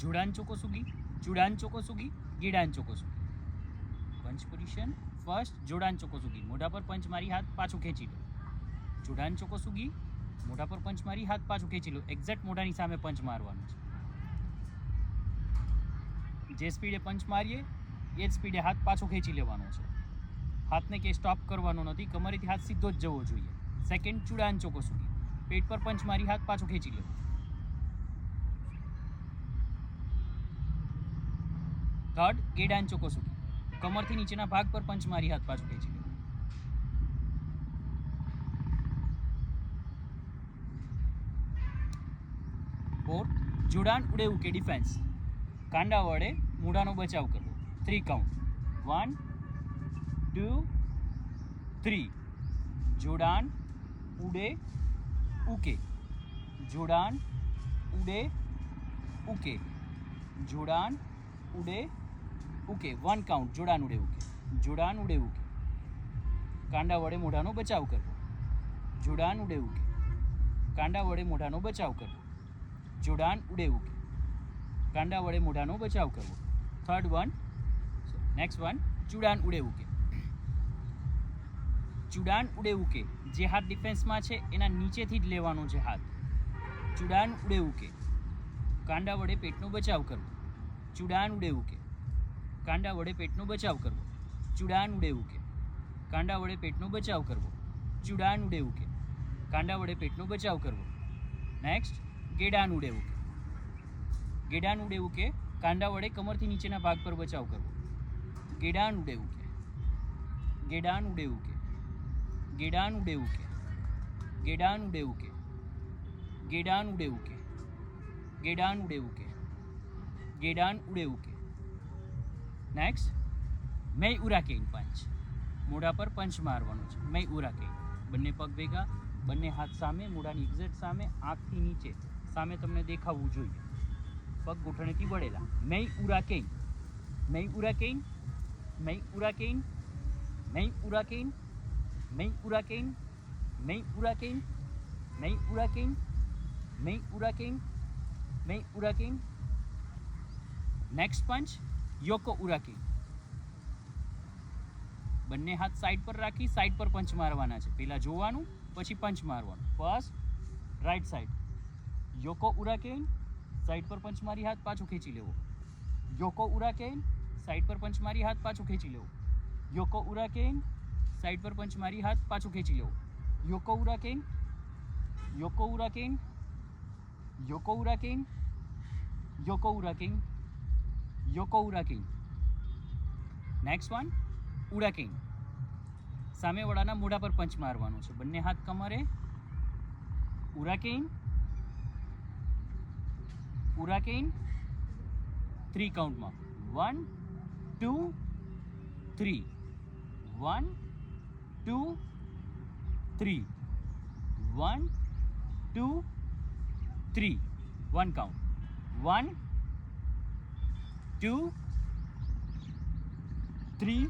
જોડાન ચોકોસુગી, ચુડાન ચોકોસુગી, ગીડાન ચોકોસુગી. પંચ position. First જોડાન ચોકોસુગી, મોઢા પર પંચ મારી હાથ પાછું ખેંચી લો. જોડાન ચોકોસુગી, મોઢા પર પંચ મારી હાથ પાછું ખેંચી લો. એક્ઝેક્ટ મોઢાની સામે પંચ મારવાનું છે. જે સ્પીડે પંચ મારીએ એ જ સ્પીડે હાથ પાછો ખેંચી લેવાનો છે. હાથને કે સ્ટોપ કરવાનો નથી, કમરેથી હાથ સીધો જ જવો જોઈએ. સેકન્ડ ચુડાન ચોકોસુગી, પેટ પર પંચ મારી હાથ પાછો ખેંચી લેવો. થર્ડ ગેડાન ચોકોસુગી, કમરથી નીચેના ભાગ પર પંચ મારી હાથ પાછો ખેંચી લેવો. ફોર્થ જોડાન ઉડે ઉકે ડિફેન્સ, કાંડા વડે મૂઢાનો બચાવ કરવો. 3 કાઉન્ટ. 1 2 3. જોડાન ઉડે ઉકે, જોડાન ઉડે ઉકે, જોડાન ઉડે ઉકે. 1 કાઉન્ટ. જોડાન ઉડે ઉકે, જોડાન ઉડે ઉકે, કાંડા વડે મોઢાનો બચાવ કરવો. જોડાન ઉડે ઉકે, કાંડા વડે મોઢાનો બચાવ કરવો. જોડાન ઉડે ઉકે, કાંડા વડે મોઢાનો બચાવ કરવો. Third one. નેક્સ્ટ વન ચુડાન ઉડે ઉકે. ચુડાન ઉડે ઉકે, જે હાથ ડિફેન્સમાં છે એના નીચેથી જ લેવાનો છે હાથ. ચુડાન ઉડે ઉકે, કાંડા વડે પેટનો બચાવ કરવો. ચુડાન ઉડે ઉકે, કાંડા વડે પેટનો બચાવ કરવો. ચુડાન ઉડે ઉકે, કાંડા વડે પેટનો બચાવ કરવો. ચુડાન ઉડે ઉકે, કાંડા વડે પેટનો બચાવ કરવો. નેક્સ્ટ ગેડાન ઉડે ઉકે. ગેડાન ઉડે ઉકે, કાંડા વડે કમરથી નીચેના ભાગ પર બચાવ કરવો. ગેડાન ઉડે ઉકે, ગેડાન ઉડે ઉકે, ગેડાન ઉડે ઉકે, ગેડાન ઉડે ઉકે, ગેડાન ઉડે ઉકે, ગેડાન ઉડે ઉકે, ગેડાન ઉડે ઉકે. નેક્સ્ટ મેં ઉરાકેન પંચ, મોઢા પર પંચ મારવાનો છે. મેં ઉરાકેન, બંને પગ ભેગા, બંને હાથ સામે, મોઢાની એક્ઝેક્ટ સામે, આંખથી નીચે સામે તમને દેખાવું જોઈએ. પગ ગોઠણેથી વળેલા. મેં ઉરાકેન, મેં ઉરાકેન, મેં ઉરાકેન, મેં ઉરાકેન, મેં ઉરાકેન, મેં ઉરાકેન, મેં ઉરાકેન, મેં ઉરાકેન, મેં ઉરાકેન. નેક્સ્ટ પંચ યોકો ઉરાકેન. બંને હાથ સાઈડ પર રાખી સાઈડ પર પંચ મારવાના છે. પહેલાં જોવાનું પછી પંચ મારવાનું. First right side Yoko ઉરાકેન, side પર પંચ મારી હાથ પાછું ખેંચી લેવો. યોકો ઉરાકેન, સાઈડ પર પંચ મારી હાથ પાછું ખેંચી લેવો. યોકો ઉરાકેન, સાઈડ પર પંચ મારી હાથ પાછું ખેંચી લેવો. Yoko ઉરાકેન, Yoko ઉરાકેન, Yoko ઉરાકેન, Yoko ઉરાકેન, Yoko ઉરાકેન. Next one ઉડાકેન. સામેવાળાના મોઢા પર પંચ મારવાનો છે. બંને હાથ કમરે. ઉરાકેન, ઉરાકેન. 3 કાઉન્ટમાં. 1 2 3. 1 2 3. 1 2 3. 1 કાઉન્ટ. 1 2 3